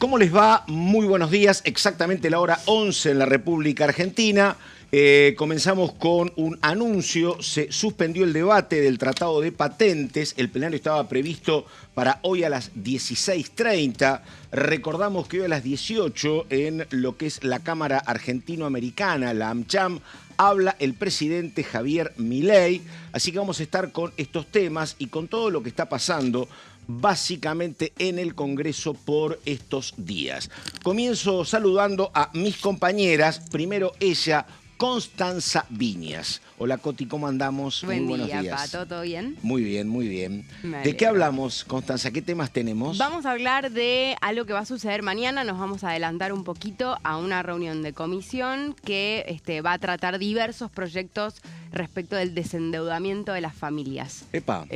¿Cómo les va? Muy buenos días. Exactamente la hora 11 en la República Argentina. Comenzamos con un anuncio. Se suspendió el debate del Tratado de Patentes. El plenario estaba previsto para hoy a las 16:30. Recordamos que hoy a las 18 en lo que es la Cámara Argentino-Americana, la AmCham, habla el presidente Javier Milei. Así que vamos a estar con estos temas y con todo lo que está pasando básicamente en el Congreso por estos días. Comienzo saludando a mis compañeras. Primero ella, Constanza Viñas. Hola Coti, ¿cómo andamos? Buen Muy buenos día, días. Pato, ¿todo bien? Muy bien, muy bien. Me ¿De qué alegro. hablamos, Constanza? ¿Qué temas tenemos? Vamos a hablar de algo que va a suceder mañana. Nos vamos a adelantar un poquito a una reunión de comisión que va a tratar diversos proyectos respecto del desendeudamiento de las familias. Epa.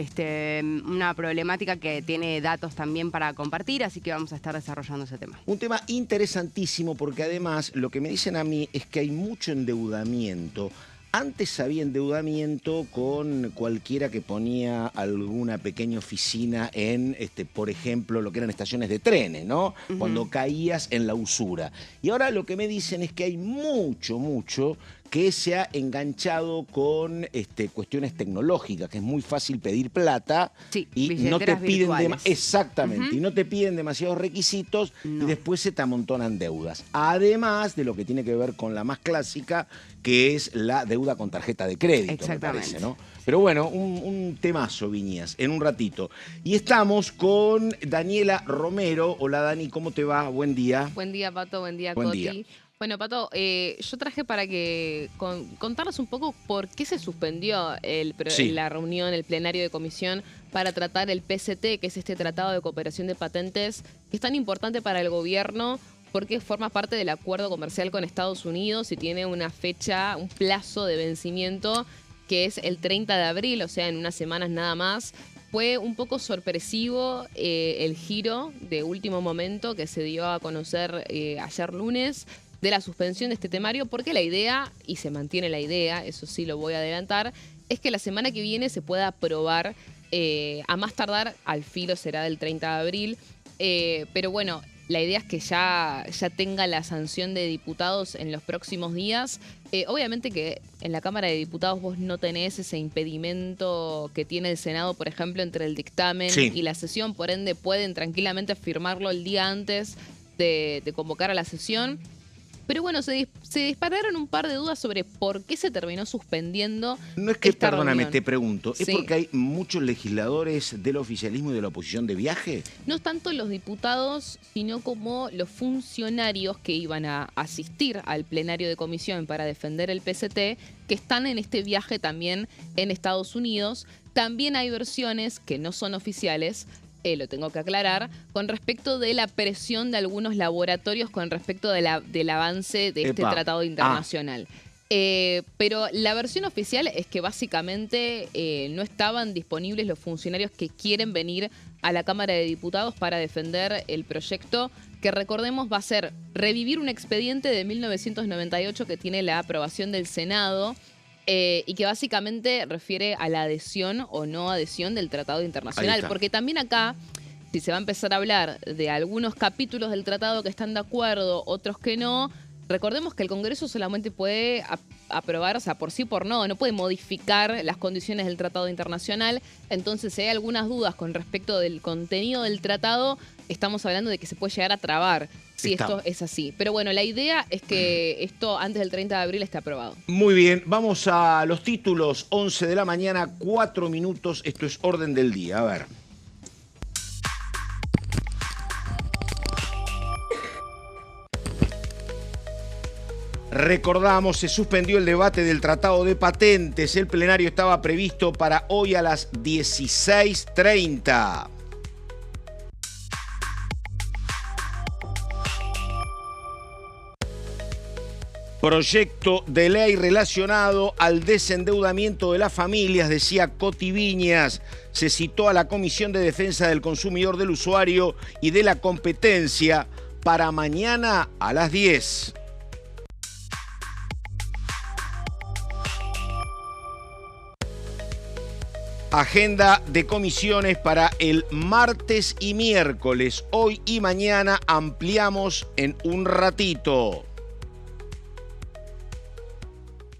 Una problemática que tiene datos también para compartir, así que vamos a estar desarrollando ese tema. Un tema interesantísimo porque además lo que me dicen a mí es que hay mucho endeudamiento. Antes había endeudamiento con cualquiera que ponía alguna pequeña oficina en, por ejemplo, lo que eran estaciones de trenes, ¿no? Cuando caías en la usura. Y ahora lo que me dicen es que hay mucho que se ha enganchado con cuestiones tecnológicas, que es muy fácil pedir plata Sí, y no te billeteras piden virtuales. exactamente, y no te piden demasiados requisitos y después se te amontonan deudas. Además de lo que tiene que ver con la más clásica, que es la deuda con tarjeta de crédito, me Exactamente. parece, ¿no? Pero bueno, un temazo, Viñas, en un ratito. Y estamos con Daniela Romero. Hola, Dani, ¿cómo te va? Buen día. Buen día, Pato. Buen día, Buen Coti. día. Bueno, Pato, yo traje para que contarnos un poco por qué se suspendió la reunión, el plenario de comisión para tratar el PCT, que es este Tratado de Cooperación de Patentes, que es tan importante para el gobierno porque forma parte del acuerdo comercial con Estados Unidos y tiene una fecha, un plazo de vencimiento que es el 30 de abril, o sea, en unas semanas nada más. Fue un poco sorpresivo el giro de último momento que se dio a conocer ayer lunes de la suspensión de este temario, porque la idea, y se mantiene la idea, eso sí lo voy a adelantar, es que la semana que viene se pueda aprobar, a más tardar, al filo será del 30 de abril, pero bueno, la idea es que ya tenga la sanción de diputados en los próximos días. Obviamente que en la Cámara de Diputados vos no tenés ese impedimento que tiene el Senado, por ejemplo, entre el dictamen y la sesión, por ende pueden tranquilamente firmarlo el día antes de convocar a la sesión. Pero bueno, se dispararon un par de dudas sobre por qué se terminó suspendiendo. No es que, esta perdóname, reunión. te pregunto, ¿es Sí. porque hay muchos legisladores del oficialismo y de la oposición de viaje? No tanto los diputados, sino como los funcionarios que iban a asistir al plenario de comisión para defender el PCT, que están en este viaje también en Estados Unidos. También hay versiones que no son oficiales, lo tengo que aclarar, con respecto de la presión de algunos laboratorios con respecto del avance de este tratado internacional. Pero la versión oficial es que básicamente no estaban disponibles los funcionarios que quieren venir a la Cámara de Diputados para defender el proyecto, que recordemos va a ser revivir un expediente de 1998 que tiene la aprobación del Senado, y que básicamente refiere a la adhesión o no adhesión del Tratado Internacional. Porque también acá, si se va a empezar a hablar de algunos capítulos del tratado que están de acuerdo, otros que no, recordemos que el Congreso solamente puede aprobar, o sea, por sí por no puede modificar las condiciones del Tratado Internacional. Entonces, si hay algunas dudas con respecto del contenido del tratado, estamos hablando de que se puede llegar a trabar si esto es así. Pero bueno, la idea es que esto antes del 30 de abril esté aprobado. Muy bien, vamos a los títulos. 11 de la mañana, 4 minutos. Esto es orden del día. A ver. Recordamos, se suspendió el debate del Tratado de Patentes. El plenario estaba previsto para hoy a las 16:30. Proyecto de ley relacionado al desendeudamiento de las familias, decía Coti Viñas. Se citó a la Comisión de Defensa del Consumidor, del Usuario y de la Competencia para mañana a las 10. Agenda de comisiones para el martes y miércoles. Hoy y mañana ampliamos en un ratito.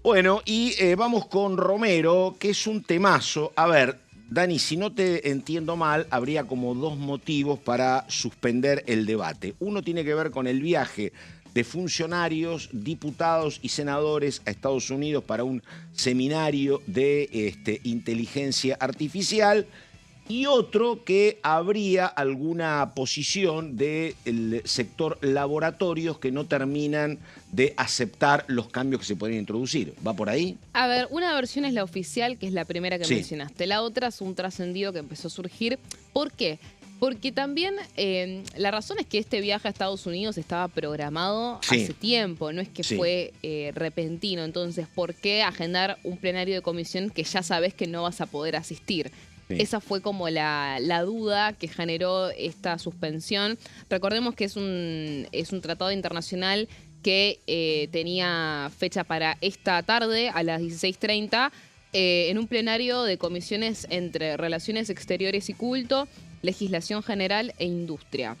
Bueno, y vamos con Romero, que es un temazo. A ver, Dani, si no te entiendo mal, habría como dos motivos para suspender el debate. Uno tiene que ver con el viaje de funcionarios, diputados y senadores a Estados Unidos para un seminario de inteligencia artificial, y otro que habría alguna posición del sector laboratorios que no terminan de aceptar los cambios que se pueden introducir. ¿Va por ahí? A ver, una versión es la oficial, que es la primera que Sí. mencionaste. La otra es un trascendido que empezó a surgir. ¿Por qué? Porque también la razón es que este viaje a Estados Unidos estaba programado Sí. hace tiempo, no es que Sí. fue repentino. Entonces, ¿por qué agendar un plenario de comisión que ya sabes que no vas a poder asistir? Sí. Esa fue como la duda que generó esta suspensión. Recordemos que es un tratado internacional que tenía fecha para esta tarde a las 16:30 en un plenario de comisiones entre Relaciones Exteriores y Culto, Legislación General e Industria.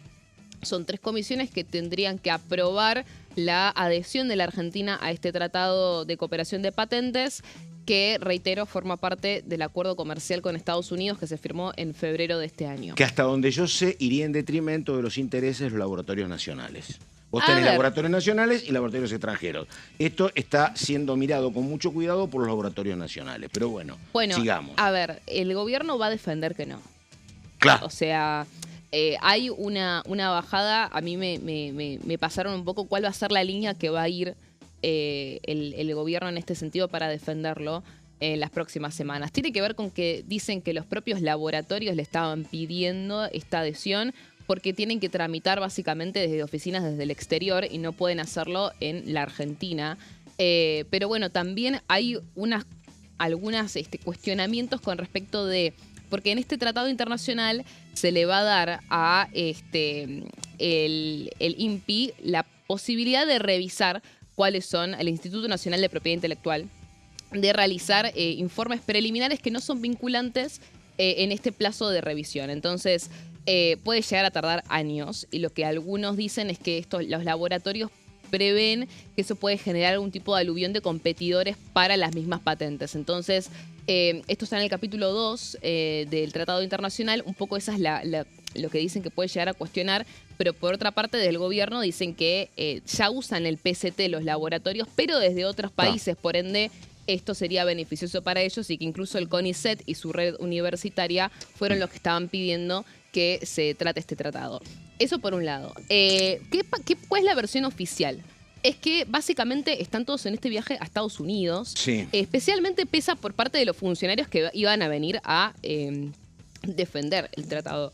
Son 3 comisiones que tendrían que aprobar la adhesión de la Argentina a este tratado de cooperación de patentes, que, reitero, forma parte del acuerdo comercial con Estados Unidos que se firmó en febrero de este año. Que hasta donde yo sé iría en detrimento de los intereses de los laboratorios nacionales. Vos A tenés ver. laboratorios nacionales y laboratorios extranjeros. Esto está siendo mirado con mucho cuidado por los laboratorios nacionales. Pero bueno, sigamos. A ver, el gobierno va a defender que no. Claro. O sea, hay una bajada. A mí me pasaron un poco cuál va a ser la línea que va a ir el gobierno en este sentido para defenderlo en las próximas semanas. Tiene que ver con que dicen que los propios laboratorios le estaban pidiendo esta adhesión porque tienen que tramitar básicamente desde oficinas desde el exterior y no pueden hacerlo en la Argentina. Pero bueno, también hay algunos cuestionamientos con respecto de... Porque en este tratado internacional se le va a dar a el INPI la posibilidad de revisar cuáles son, el Instituto Nacional de Propiedad Intelectual, de realizar informes preliminares que no son vinculantes en este plazo de revisión. Entonces, puede llegar a tardar años, y lo que algunos dicen es que los laboratorios prevén que eso puede generar algún tipo de aluvión de competidores para las mismas patentes. Entonces, esto está en el capítulo 2 del Tratado Internacional. Un poco esa es lo que dicen que puede llegar a cuestionar, pero por otra parte del gobierno dicen que ya usan el PCT los laboratorios, pero desde otros países, por ende esto sería beneficioso para ellos, y que incluso el CONICET y su red universitaria fueron los que estaban pidiendo que se trate este tratado. Eso por un lado. ¿Cuál es la versión oficial? Es que básicamente están todos en este viaje a Estados Unidos. Sí. Especialmente pesa por parte de los funcionarios que iban a venir a defender el tratado.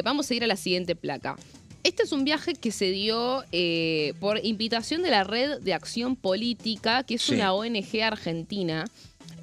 Vamos a ir a la siguiente placa. Este es un viaje que se dio por invitación de la Red de Acción Política, que es una ONG argentina.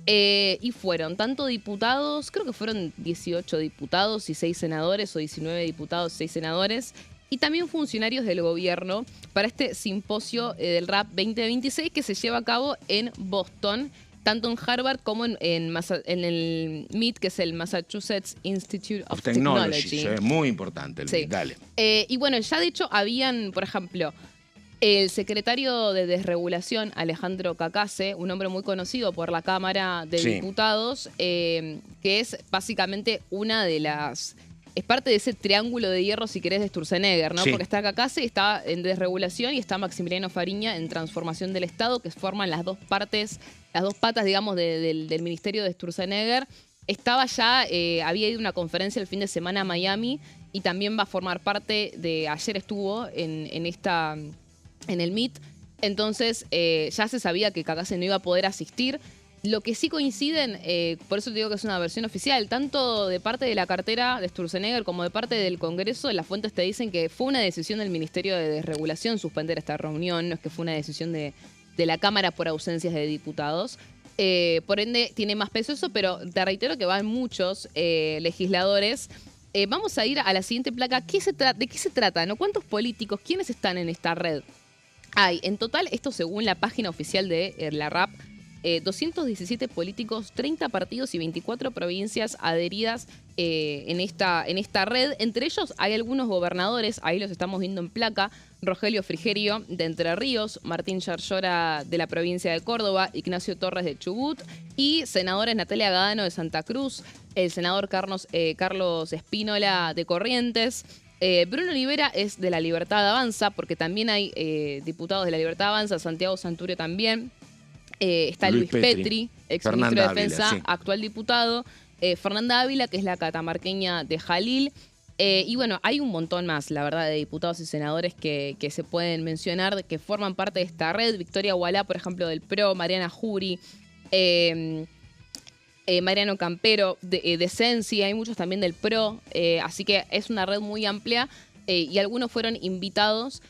Y fueron tanto diputados, creo que fueron 18 diputados y 6 senadores, o 19 diputados y 6 senadores, y también funcionarios del gobierno para este simposio del RAP 2026 que se lleva a cabo en Boston, tanto en Harvard como en el MIT, que es el Massachusetts Institute of Technology. Muy importante el MIT, dale. Y bueno, ya de hecho habían, por ejemplo, el secretario de Desregulación, Alejandro Cacase, un hombre muy conocido por la Cámara de Diputados, que es básicamente es parte de ese triángulo de hierro, si querés, de Sturzenegger, ¿no? Sí. Porque está Cacase, está en Desregulación, y está Maximiliano Fariña en Transformación del Estado, que forman las dos patas, digamos, del ministerio de Sturzenegger. Estaba ya, había ido a una conferencia el fin de semana a Miami, y también va a formar parte ayer estuvo en el MIT. Entonces ya se sabía que Cacase no iba a poder asistir. Lo que sí coinciden, por eso te digo que es una versión oficial, tanto de parte de la cartera de Sturzenegger como de parte del Congreso, las fuentes te dicen que fue una decisión del Ministerio de Desregulación suspender esta reunión, no es que fue una decisión de la Cámara por ausencias de diputados. Por ende, tiene más peso eso, pero te reitero que van muchos legisladores. Vamos a ir a la siguiente placa. ¿De qué se trata? ¿No? ¿Cuántos políticos? ¿Quiénes están en esta red? Hay, en total, esto según la página oficial de la RAP, 217 políticos, 30 partidos y 24 provincias adheridas en esta red. Entre ellos hay algunos gobernadores, ahí los estamos viendo en placa: Rogelio Frigerio de Entre Ríos, Martín Yarlora de la provincia de Córdoba, Ignacio Torres de Chubut, y senadores Natalia Gadano de Santa Cruz, el senador Carlos Espínola de Corrientes. Bruno Olivera es de La Libertad Avanza, porque también hay diputados de La Libertad Avanza, Santiago Santurio también. Está Luis Petri, ex ministro de Defensa, sí, actual diputado. Fernanda Ávila, que es la catamarqueña de Jalil. Y bueno, hay un montón más, la verdad, de diputados y senadores que se pueden mencionar, que forman parte de esta red. Victoria Gualá, por ejemplo, del PRO, Mariana Jury, Mariano Campero, de Sensi, hay muchos también del PRO, así que es una red muy amplia y algunos fueron invitados.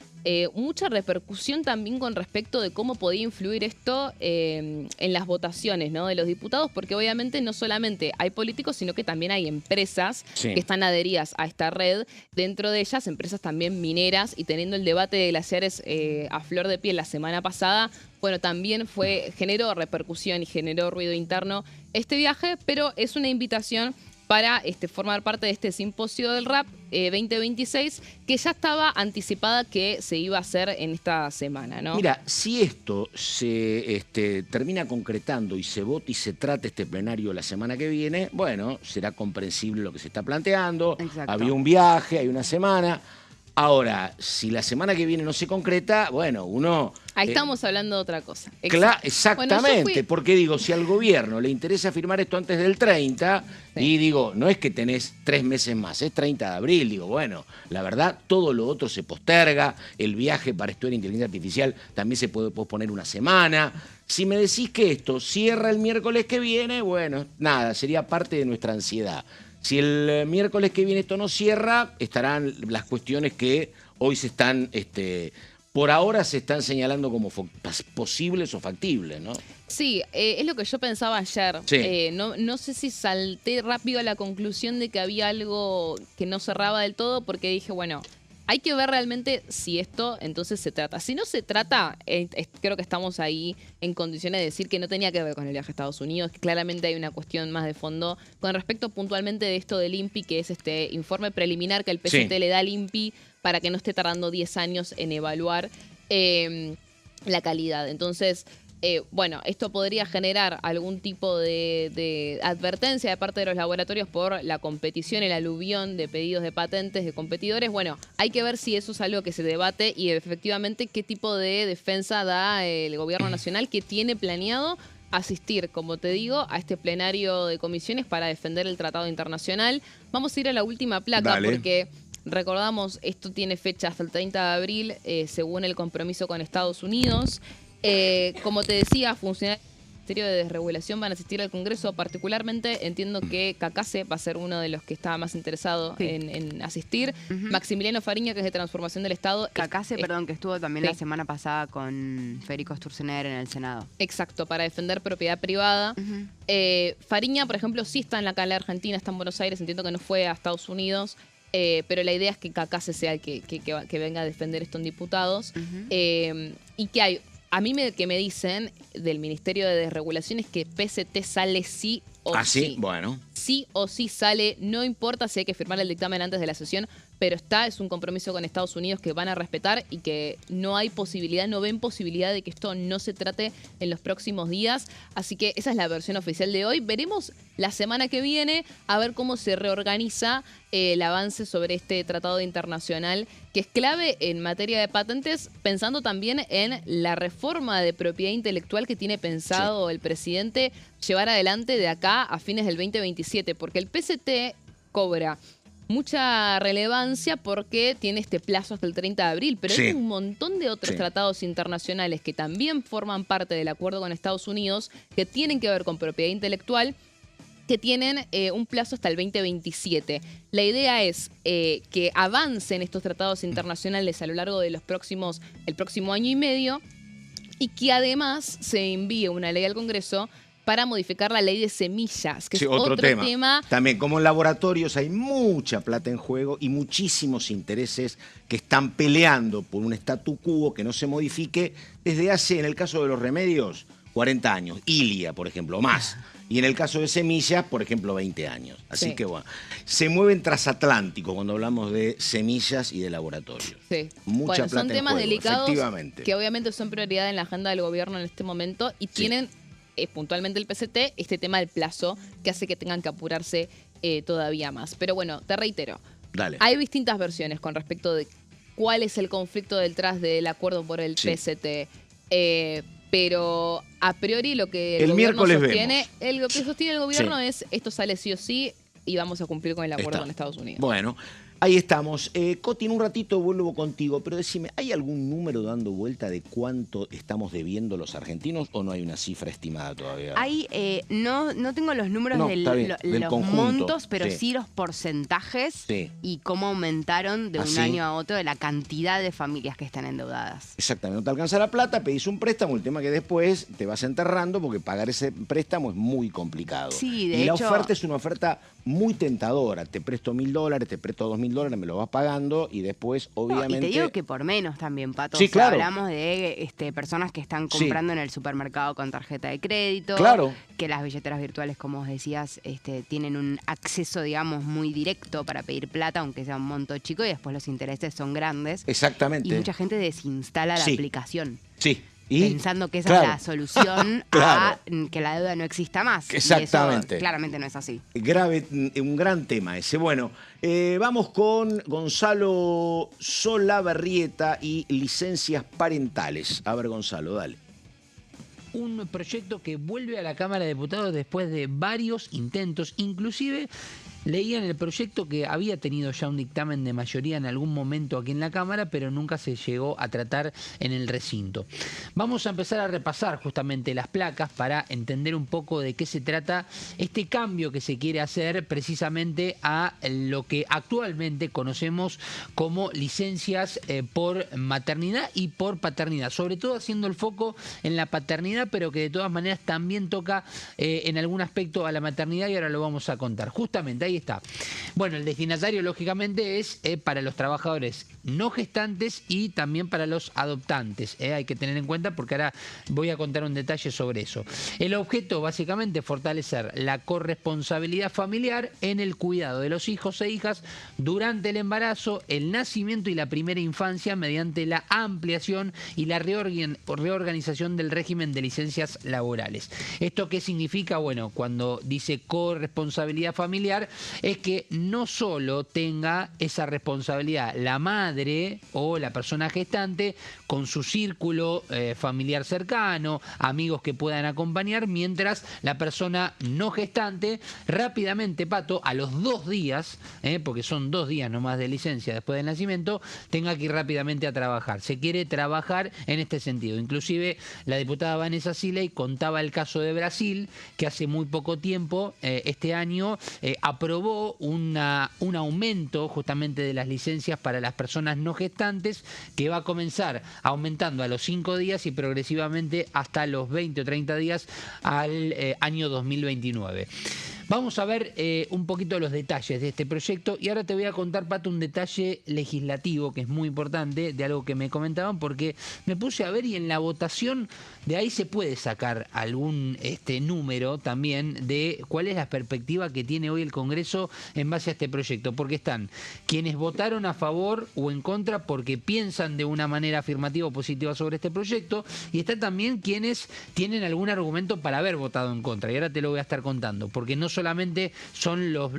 Mucha repercusión también con respecto de cómo podía influir esto en las votaciones, ¿no?, de los diputados, porque obviamente no solamente hay políticos, sino que también hay empresas, sí, que están adheridas a esta red. Dentro de ellas, empresas también mineras, y teniendo el debate de glaciares a flor de piel la semana pasada, bueno, también generó repercusión y generó ruido interno este viaje, pero es una invitación para formar parte de este simposio del rap 2026, que ya estaba anticipada que se iba a hacer en esta semana, ¿no? Mira, si esto se termina concretando y se vota y se trata este plenario la semana que viene, bueno, será comprensible lo que se está planteando. Exacto. Había un viaje, hay una semana. Ahora, si la semana que viene no se concreta, bueno, uno... Ahí estamos hablando de otra cosa. Exactamente, bueno, porque digo, si al gobierno le interesa firmar esto antes del 30, sí, y digo, no es que tenés 3 meses más, es 30 de abril, digo, bueno, la verdad, todo lo otro se posterga, el viaje para estudiar inteligencia artificial también se puede posponer una semana. Si me decís que esto cierra el miércoles que viene, bueno, nada, sería parte de nuestra ansiedad. Si el miércoles que viene esto no cierra, estarán las cuestiones que hoy se están, por ahora se están señalando como posibles o factibles, ¿no? Sí, es lo que yo pensaba ayer. Sí. No sé si salté rápido a la conclusión de que había algo que no cerraba del todo, porque dije, bueno, hay que ver realmente si esto entonces se trata. Si no se trata, creo que estamos ahí en condiciones de decir que no tenía que ver con el viaje a Estados Unidos, que claramente hay una cuestión más de fondo con respecto puntualmente de esto del INPI, que es este informe preliminar que el PCT, sí, le da al INPI para que no esté tardando 10 años en evaluar la calidad. Entonces, bueno, esto podría generar algún tipo de advertencia de parte de los laboratorios por la competición, el aluvión de pedidos de patentes de competidores. Bueno, hay que ver si eso es algo que se debate y efectivamente qué tipo de defensa da el gobierno nacional, que tiene planeado asistir, como te digo, a este plenario de comisiones para defender el tratado internacional. Vamos a ir a la última placa. Dale. Porque recordamos, esto tiene fecha hasta el 30 de abril, según el compromiso con Estados Unidos. Como te decía, funcionarios del Ministerio de Desregulación van a asistir al Congreso. Particularmente entiendo que Cacase va a ser uno de los que está más interesado, sí, en asistir. Maximiliano Fariña, que es de Transformación del Estado. Cacase, perdón, que estuvo también, sí, la semana pasada con Federico Sturzenegger en el Senado. Exacto, para defender propiedad privada. Fariña, por ejemplo, sí está en la Cámara Argentina, está en Buenos Aires. Entiendo que no fue a Estados Unidos. Pero la idea es que Cacase sea el que venga a defender esto en diputados. Y que hay... A mí que me dicen del Ministerio de Desregulación es que PCT sale sí o sí. Sí, bueno. Sí o sí sale, no importa si hay que firmar el dictamen antes de la sesión, pero es un compromiso con Estados Unidos que van a respetar y que no ven posibilidad de que esto no se trate en los próximos días. Así que esa es la versión oficial de hoy. Veremos la semana que viene a ver cómo se reorganiza el avance sobre este tratado internacional, que es clave en materia de patentes, pensando también en la reforma de propiedad intelectual que tiene pensado, sí, el presidente llevar adelante de acá a fines del 2027, porque el PCT cobra mucha relevancia porque tiene este plazo hasta el 30 de abril, pero, sí, hay un montón de otros, sí, tratados internacionales que también forman parte del acuerdo con Estados Unidos, que tienen que ver con propiedad intelectual, que tienen un plazo hasta el 2027. La idea es que avancen estos tratados internacionales a lo largo de el próximo año y medio, y que además se envíe una ley al Congreso para modificar la ley de semillas, que, sí, es otro tema. También, como en laboratorios hay mucha plata en juego y muchísimos intereses que están peleando por un statu quo que no se modifique desde hace, en el caso de los remedios, 40 años. Ilia, por ejemplo, más. Y en el caso de semillas, por ejemplo, 20 años. Así Sí. que bueno, se mueven transatlánticos cuando hablamos de semillas y de laboratorios. Sí. Mucha Bueno, plata son en temas juego, delicados efectivamente. que obviamente son prioridad en la agenda del gobierno en este momento y tienen puntualmente el PCT este tema del plazo que hace que tengan que apurarse todavía más. Pero bueno, te reitero, Dale. hay distintas versiones con respecto de cuál es el conflicto detrás del acuerdo por el Sí. PCT. Pero a priori lo que El gobierno miércoles sostiene, vemos. lo que sostiene el gobierno Sí. es esto sale sí o sí y vamos a cumplir con el acuerdo Está. con Estados Unidos. Bueno, ahí estamos. Coti, en un ratito vuelvo contigo, pero decime, ¿hay algún número dando vuelta de cuánto estamos debiendo los argentinos o no hay una cifra estimada todavía? Hay, no tengo los números No, está bien, del los conjunto, montos, pero sí. sí los porcentajes Sí. y cómo aumentaron de ¿Ah, un sí? año a otro de la cantidad de familias que están endeudadas. Exactamente, no te alcanza la plata, pedís un préstamo, el tema que después te vas enterrando porque pagar ese préstamo es muy complicado. Sí, de y la hecho- oferta es una oferta muy tentadora, te presto $1.000, te presto $2.000, me lo vas pagando y después No, obviamente... y te digo que por menos también, Pato. Sí, O sea, claro. hablamos de personas que están Sí. comprando en el supermercado con tarjeta de crédito. Claro. Que las billeteras virtuales, como vos decías, tienen un acceso, digamos, muy directo para pedir plata, aunque sea un monto chico, y después los intereses son grandes. Exactamente. Y mucha gente desinstala la Sí. aplicación. Sí. Y, Pensando que esa claro. es la solución Claro. a que la deuda no exista más. Exactamente. Y eso claramente no es así. Grave, un gran tema ese. Bueno, vamos con Gonzalo Solabarrieta y licencias parentales. A ver, Gonzalo, dale. Un proyecto que vuelve a la Cámara de Diputados después de varios intentos, inclusive leía en el proyecto que había tenido ya un dictamen de mayoría en algún momento aquí en la Cámara, pero nunca se llegó a tratar en el recinto. Vamos a empezar a repasar justamente las placas para entender un poco de qué se trata este cambio que se quiere hacer precisamente a lo que actualmente conocemos como licencias por maternidad y por paternidad, sobre todo haciendo el foco en la paternidad, pero que de todas maneras también toca en algún aspecto a la maternidad y ahora lo vamos a contar. Justamente ahí está. Bueno, el destinatario lógicamente es para los trabajadores no gestantes y también para los adoptantes. Hay que tener en cuenta porque ahora voy a contar un detalle sobre eso. El objeto básicamente es fortalecer la corresponsabilidad familiar en el cuidado de los hijos e hijas durante el embarazo, el nacimiento y la primera infancia mediante la ampliación y la reorganización del régimen de licencias laborales. ¿Esto qué significa? Bueno, cuando dice corresponsabilidad familiar es que no solo tenga esa responsabilidad la madre o la persona gestante con su círculo familiar cercano, amigos que puedan acompañar, mientras la persona no gestante rápidamente, Pato, a los 2 días, porque son 2 días nomás de licencia después del nacimiento, tenga que ir rápidamente a trabajar. Se quiere trabajar en este sentido. Inclusive la diputada Vanessa Siley contaba el caso de Brasil, que hace muy poco tiempo, este año, aprobó un aumento justamente de las licencias para las personas no gestantes, que va a comenzar aumentando a los 5 días y progresivamente hasta los 20 o 30 días al año 2029. Vamos a ver un poquito los detalles de este proyecto y ahora te voy a contar, Pato, un detalle legislativo que es muy importante de algo que me comentaban porque me puse a ver y en la votación de ahí se puede sacar algún número también de cuál es la perspectiva que tiene hoy el Congreso en base a este proyecto, porque están quienes votaron a favor o en contra porque piensan de una manera afirmativa o positiva sobre este proyecto y están también quienes tienen algún argumento para haber votado en contra y ahora te lo voy a estar contando, porque no solamente son los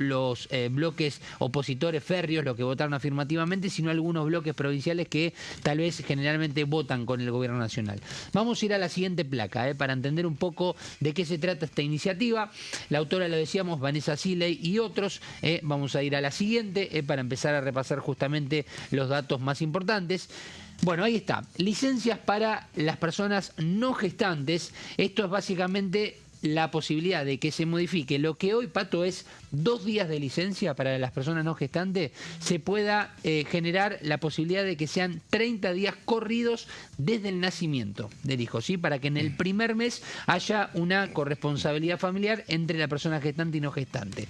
bloques opositores férreos los que votaron afirmativamente, sino algunos bloques provinciales que tal vez generalmente votan con el gobierno nacional. Vamos a ir a la siguiente placa para entender un poco de qué se trata esta iniciativa. La autora, lo decíamos, Vanessa Siley y otros. Vamos a ir a la siguiente para empezar a repasar justamente los datos más importantes. Bueno, ahí está. Licencias para las personas no gestantes. Esto es básicamente la posibilidad de que se modifique lo que hoy, Pato, es 2 días de licencia para las personas no gestantes, se pueda generar la posibilidad de que sean 30 días corridos desde el nacimiento del hijo, ¿sí? Para que en el primer mes haya una corresponsabilidad familiar entre la persona gestante y no gestante.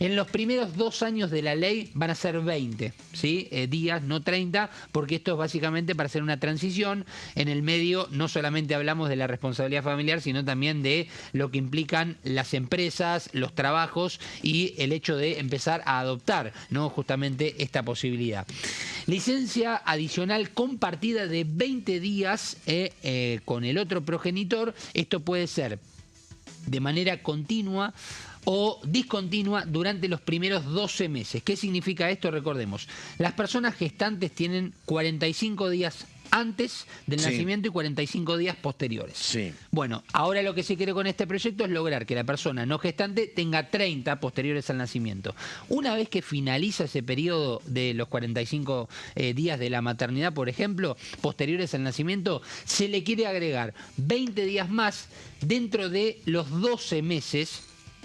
En los primeros 2 años de la ley van a ser 20, ¿sí? Días, no 30, porque esto es básicamente para hacer una transición. En el medio no solamente hablamos de la responsabilidad familiar, sino también de lo que implican las empresas, los trabajos y el hecho de empezar a adoptar, ¿no?, justamente esta posibilidad. Licencia adicional compartida de 20 días con el otro progenitor. Esto puede ser de manera continua o discontinua durante los primeros 12 meses. ¿Qué significa esto? Recordemos, las personas gestantes tienen 45 días antes del nacimiento y 45 días posteriores. Sí. Bueno, ahora lo que se quiere con este proyecto es lograr que la persona no gestante tenga 30 posteriores al nacimiento. Una vez que finaliza ese periodo de los 45 días de la maternidad, por ejemplo, posteriores al nacimiento, se le quiere agregar 20 días más dentro de los 12 meses,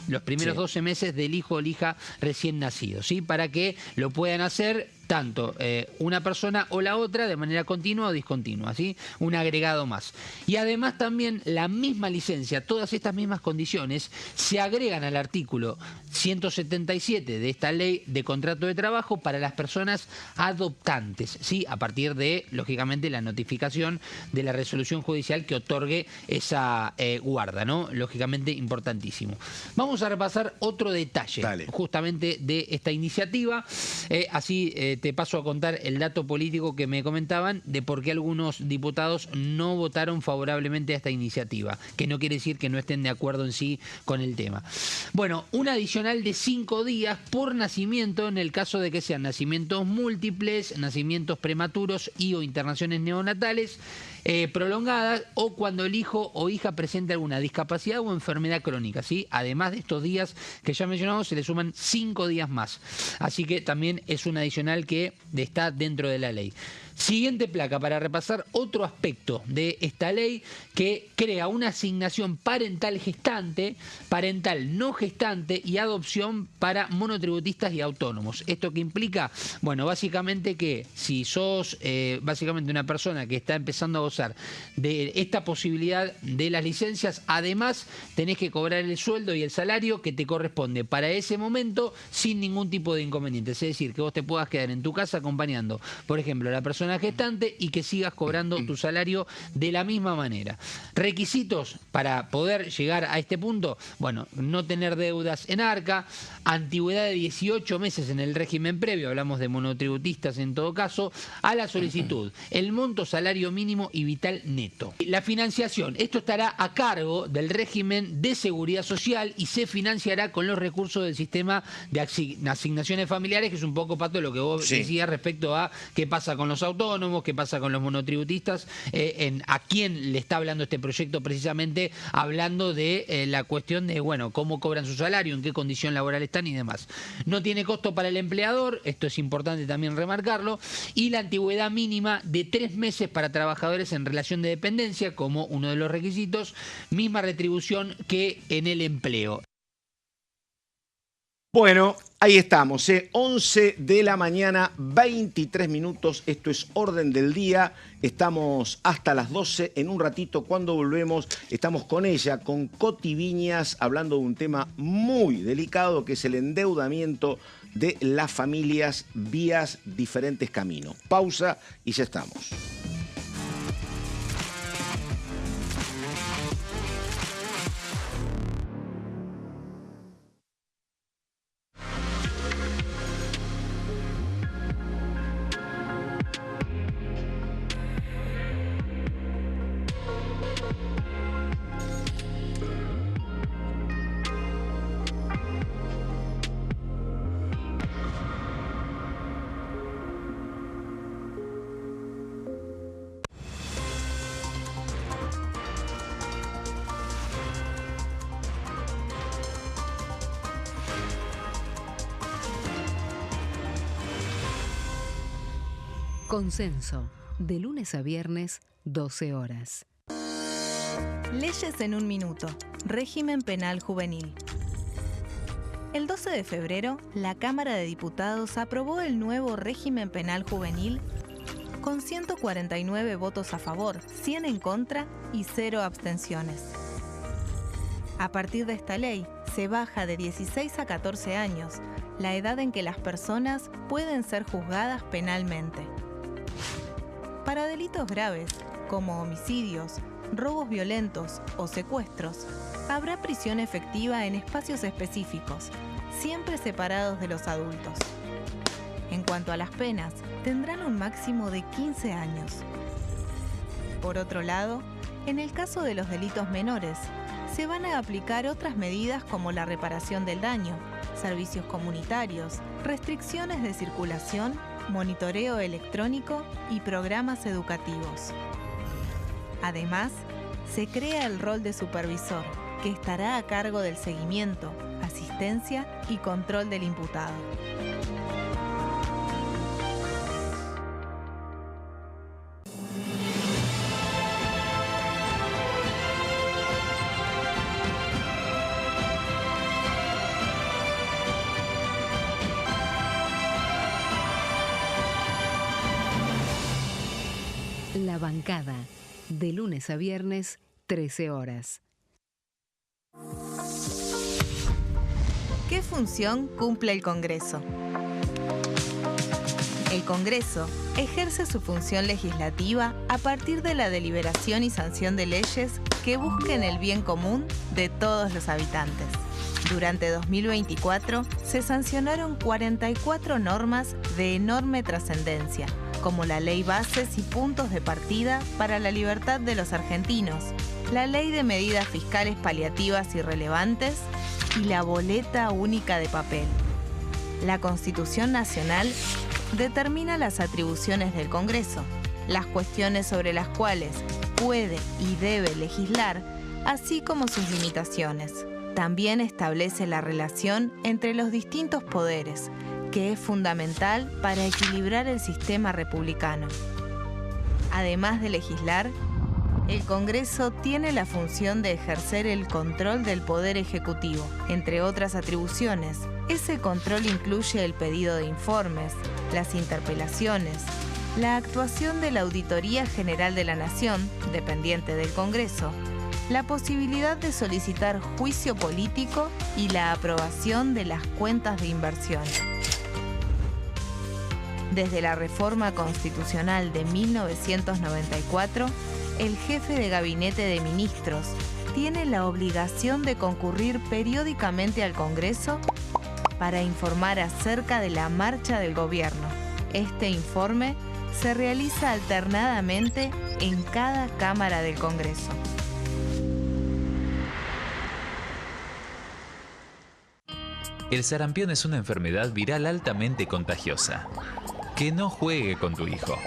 los primeros 12 meses del hijo o la hija recién nacido, ¿sí? Para que lo puedan hacer tanto una persona o la otra de manera continua o discontinua, ¿sí? Un agregado más. Y además también la misma licencia, todas estas mismas condiciones se agregan al artículo 177 de esta ley de contrato de trabajo para las personas adoptantes, ¿sí? A partir de, lógicamente, la notificación de la resolución judicial que otorgue esa guarda, ¿no? Lógicamente importantísimo. Vamos a repasar otro detalle justamente de esta iniciativa, así te paso a contar el dato político que me comentaban de por qué algunos diputados no votaron favorablemente a esta iniciativa, que no quiere decir que no estén de acuerdo en sí con el tema. Bueno, un adicional de 5 días por nacimiento en el caso de que sean nacimientos múltiples, nacimientos prematuros y o internaciones neonatales prolongadas, o cuando el hijo o hija presenta alguna discapacidad o enfermedad crónica, ¿sí? Además de estos días que ya mencionamos, se le suman 5 días más. Así que también es un adicional que está dentro de la ley. Siguiente placa para repasar otro aspecto de esta ley que crea una asignación parental gestante, parental no gestante y adopción para monotributistas y autónomos. ¿Esto qué implica? Bueno, básicamente que si sos básicamente una persona que está empezando a gozar de esta posibilidad de las licencias, además tenés que cobrar el sueldo y el salario que te corresponde para ese momento sin ningún tipo de inconvenientes. Es decir, que vos te puedas quedar en tu casa acompañando, por ejemplo, a la persona gestante y que sigas cobrando tu salario de la misma manera. Requisitos para poder llegar a este punto: bueno, no tener deudas en arca, antigüedad de 18 meses en el régimen previo, hablamos de monotributistas en todo caso, a la solicitud, el monto salario mínimo y vital neto. La financiación, esto estará a cargo del régimen de seguridad social y se financiará con los recursos del sistema de asignaciones familiares, que es un poco, Pato, lo que vos decías respecto a qué pasa con los autónomos, qué pasa con los monotributistas, a quién le está hablando este proyecto, precisamente hablando de la cuestión de, bueno, cómo cobran su salario, en qué condición laboral están y demás. No tiene costo para el empleador, esto es importante también remarcarlo, y la antigüedad mínima de 3 meses para trabajadores en relación de dependencia como uno de los requisitos, misma retribución que en el empleo. Bueno, ahí estamos, 11 de la mañana, 23 minutos, esto es Orden del Día, estamos hasta las 12, en un ratito cuando volvemos estamos con ella, con Coti Viñas, hablando de un tema muy delicado que es el endeudamiento de las familias vía diferentes caminos. Pausa y ya estamos. Consenso, de lunes a viernes, 12 horas. Leyes en un minuto. Régimen penal juvenil. El 12 de febrero, la Cámara de Diputados aprobó el nuevo régimen penal juvenil con 149 votos a favor, 100 en contra y 0 abstenciones. A partir de esta ley, se baja de 16 a 14 años, la edad en que las personas pueden ser juzgadas penalmente. Para delitos graves, como homicidios, robos violentos o secuestros, habrá prisión efectiva en espacios específicos, siempre separados de los adultos. En cuanto a las penas, tendrán un máximo de 15 años. Por otro lado, en el caso de los delitos menores, se van a aplicar otras medidas como la reparación del daño, servicios comunitarios, restricciones de circulación, monitoreo electrónico y programas educativos. Además, se crea el rol de supervisor, que estará a cargo del seguimiento, asistencia y control del imputado. La bancada, de lunes a viernes, 13 horas. ¿Qué función cumple el Congreso? El Congreso ejerce su función legislativa a partir de la deliberación y sanción de leyes que busquen el bien común de todos los habitantes. Durante 2024 se sancionaron 44 normas de enorme trascendencia, como la Ley Bases y Puntos de Partida para la Libertad de los Argentinos, la Ley de Medidas Fiscales Paliativas y Relevantes y la Boleta Única de Papel. La Constitución Nacional determina las atribuciones del Congreso, las cuestiones sobre las cuales puede y debe legislar, así como sus limitaciones. También establece la relación entre los distintos poderes, que es fundamental para equilibrar el sistema republicano. Además de legislar, el Congreso tiene la función de ejercer el control del Poder Ejecutivo. Entre otras atribuciones, ese control incluye el pedido de informes, las interpelaciones, la actuación de la Auditoría General de la Nación, dependiente del Congreso, la posibilidad de solicitar juicio político y la aprobación de las cuentas de inversión. Desde la reforma constitucional de 1994, el jefe de gabinete de ministros tiene la obligación de concurrir periódicamente al Congreso para informar acerca de la marcha del gobierno. Este informe se realiza alternadamente en cada Cámara del Congreso. El sarampión es una enfermedad viral altamente contagiosa. Que no juegue con tu hijo.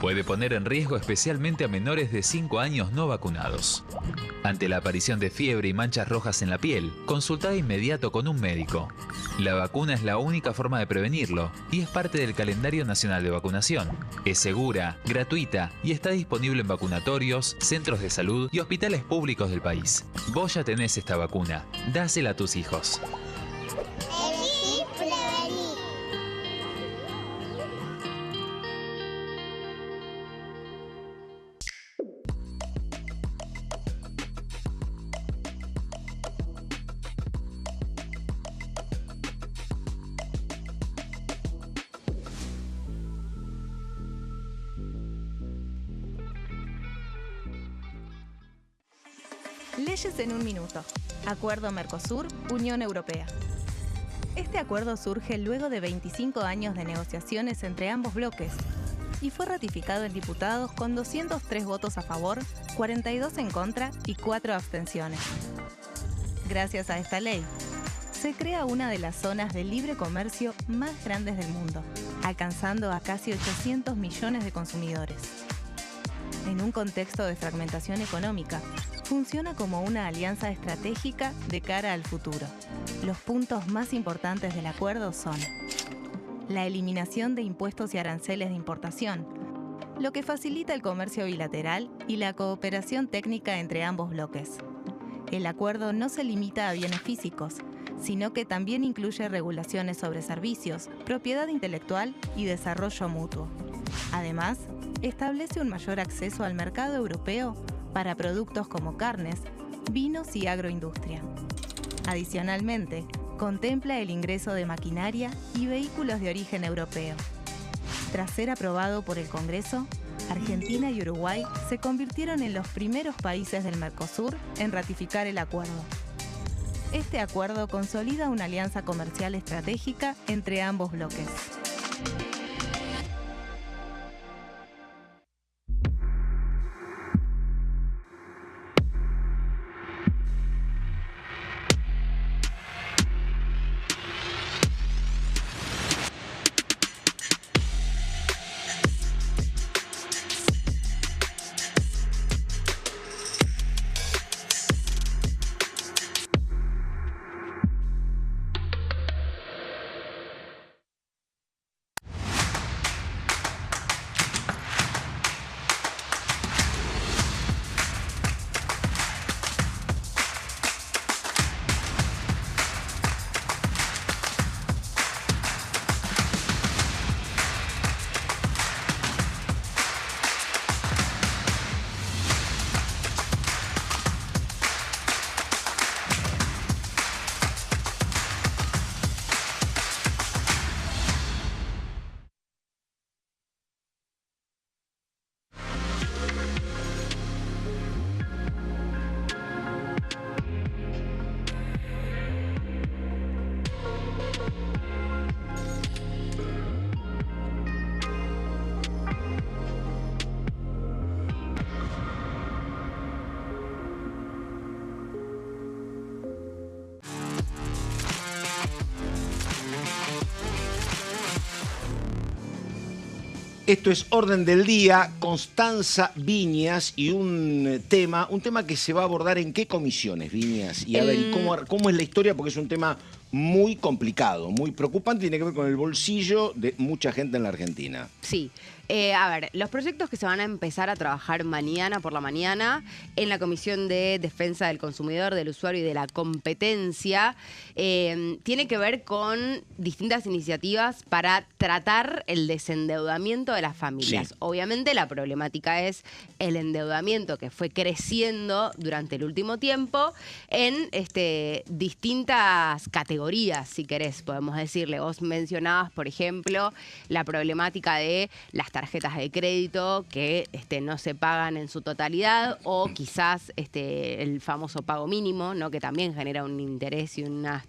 Puede poner en riesgo especialmente a menores de 5 años no vacunados. Ante la aparición de fiebre y manchas rojas en la piel, consulta de inmediato con un médico. La vacuna es la única forma de prevenirlo y es parte del calendario nacional de vacunación. Es segura, gratuita y está disponible en vacunatorios, centros de salud y hospitales públicos del país. Vos ya tenés esta vacuna. Dásela a tus hijos. Leyes en un minuto. Acuerdo Mercosur-Unión Europea. Este acuerdo surge luego de 25 años de negociaciones entre ambos bloques y fue ratificado en diputados con 203 votos a favor, 42 en contra y 4 abstenciones. Gracias a esta ley, se crea una de las zonas de libre comercio más grandes del mundo, alcanzando a casi 800 millones de consumidores. En un contexto de fragmentación económica, funciona como una alianza estratégica de cara al futuro. Los puntos más importantes del acuerdo son la eliminación de impuestos y aranceles de importación, lo que facilita el comercio bilateral y la cooperación técnica entre ambos bloques. El acuerdo no se limita a bienes físicos, sino que también incluye regulaciones sobre servicios, propiedad intelectual y desarrollo mutuo. Además, establece un mayor acceso al mercado europeo para productos como carnes, vinos y agroindustria. Adicionalmente, contempla el ingreso de maquinaria y vehículos de origen europeo. Tras ser aprobado por el Congreso, Argentina y Uruguay se convirtieron en los primeros países del Mercosur en ratificar el acuerdo. Este acuerdo consolida una alianza comercial estratégica entre ambos bloques. Esto es Orden del Día, Constanza Viñas y un tema que se va a abordar en qué comisiones, Viñas. Y a ver, ¿cómo es la historia? Porque es un tema muy complicado, muy preocupante, tiene que ver con el bolsillo de mucha gente en la Argentina. Sí. A ver, los proyectos que se van a empezar a trabajar mañana por la mañana en la Comisión de Defensa del Consumidor, del Usuario y de la Competencia tiene que ver con distintas iniciativas para tratar el desendeudamiento de las familias. Sí. Obviamente la problemática es el endeudamiento que fue creciendo durante el último tiempo en distintas categorías, si querés, podemos decirle. Vos mencionabas, por ejemplo, la problemática de las tarjetas de crédito que no se pagan en su totalidad, o quizás el famoso pago mínimo, ¿no? Que también genera un interés y una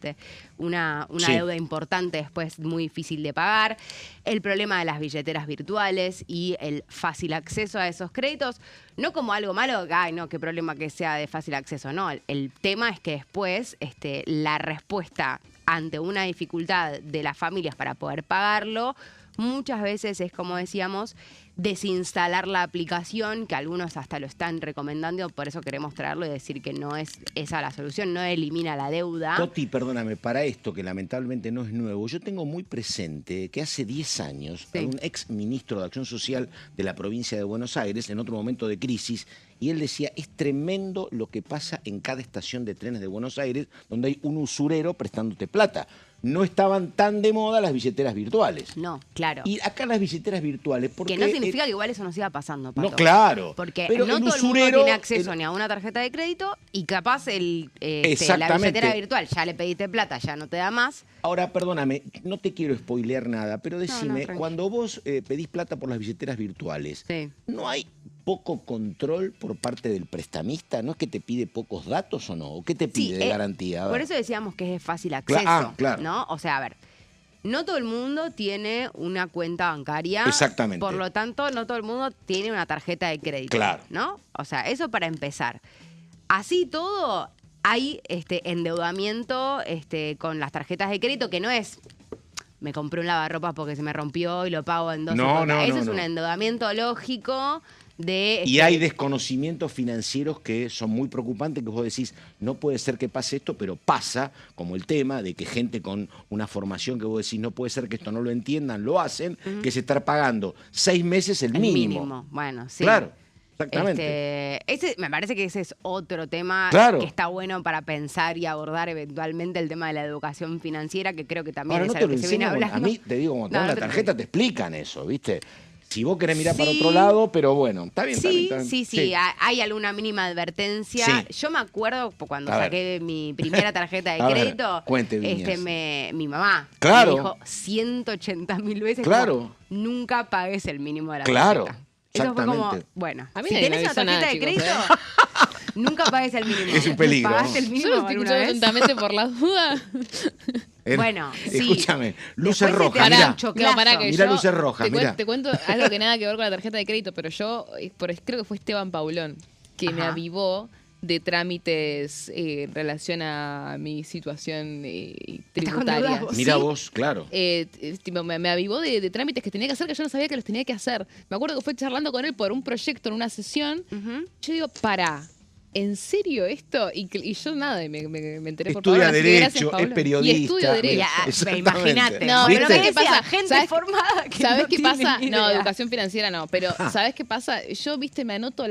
sí, deuda importante después muy difícil de pagar. El problema de las billeteras virtuales y el fácil acceso a esos créditos, no como algo malo, ay no, qué problema que sea de fácil acceso, no. El tema es que después la respuesta ante una dificultad de las familias para poder pagarlo muchas veces es, como decíamos, desinstalar la aplicación, que algunos hasta lo están recomendando, por eso queremos traerlo y decir que no es esa la solución, no elimina la deuda. Coti, perdóname, para esto que lamentablemente no es nuevo, yo tengo muy presente que hace 10 años sí, un ex ministro de Acción Social de la provincia de Buenos Aires, en otro momento de crisis, y él decía, es tremendo lo que pasa en cada estación de trenes de Buenos Aires, donde hay un usurero prestándote plata. No estaban tan de moda las billeteras virtuales. No, claro. Y acá las billeteras virtuales... Porque, que no significa que igual eso nos siga pasando, Pato. No, claro. Porque pero no todo el mundo tiene acceso ni a una tarjeta de crédito y capaz la billetera virtual, ya le pediste plata, ya no te da más. Ahora, perdóname, no te quiero spoilear nada, pero decime, cuando vos pedís plata por las billeteras virtuales, sí, ¿no hay poco control por parte del prestamista? ¿No es que te pide pocos datos o no? ¿O qué te pide de garantía? Por eso decíamos que es de fácil acceso, claro, ¿no? O sea, a ver, no todo el mundo tiene una cuenta bancaria. Exactamente. Por lo tanto, no todo el mundo tiene una tarjeta de crédito. Claro. ¿No? O sea, eso para empezar. Así todo, hay endeudamiento con las tarjetas de crédito, que no es... me compré un lavarropas porque se me rompió y lo pago en 12 cuotas. Eso es un endeudamiento lógico de... Y hay desconocimientos financieros que son muy preocupantes, que vos decís, no puede ser que pase esto, pero pasa, como el tema de que gente con una formación que vos decís, no puede ser que esto no lo entiendan, lo hacen, que se está pagando 6 meses el mínimo. Bueno, sí. Claro. Exactamente. Me parece que ese es otro tema que está bueno para pensar y abordar eventualmente, el tema de la educación financiera, que creo que también es algo que se viene hablando. A mí, te digo, cuando te dan la tarjeta te explican eso, ¿viste? Si vos querés mirar para Sí. otro lado, pero bueno, está bien, está bien, Sí, está bien. sí, hay alguna mínima advertencia. Sí. Yo me acuerdo cuando A ver. saqué mi primera tarjeta de A ver, crédito, cuente, Viñas. mi mamá Claro. me dijo 180.000 veces, Claro. como, nunca pagues el mínimo de la Claro, tarjeta. Eso fue como, exactamente. bueno, A mí si nadie me tenés una avisó tarjeta nada, de chicos, crédito, nunca pagues el mínimo. Es un peligro. ¿Pagaste el mínimo Yo lo estoy alguna escuchando vez? atentamente por las dudas. Bueno, sí. Escúchame, luces Después se te rojas, hace mirá. un chocazo. No, pará, que Mirá yo luces rojas, te, mirá. te cuento algo que nada que ver con la tarjeta de crédito, pero yo, creo que fue Esteban Paulón, que me Ajá. avivó de trámites en relación a mi situación ¿Estás con tributaria. deudas vos? Mirá ¿Sí? vos, claro. Tipo, me avivó de trámites que tenía que hacer que yo no sabía que los tenía que hacer. Me acuerdo que fue charlando con él por un proyecto en una sesión. Ujú. Yo digo, ¿en serio esto? Y yo nada, y me enteré por Estudia Paola, así que gracias, Derecho, Paola. es periodista. Y estudio Derecho. Mira, Ya, exactamente. imagínate. No, ¿Viste? pero ¿sabes qué Decía, pasa? gente ¿Sabes- formada que ¿Sabes no qué tiene pasa? ni No, idea. educación financiera no, pero ¿sabes qué pasa? Yo, viste, me anoto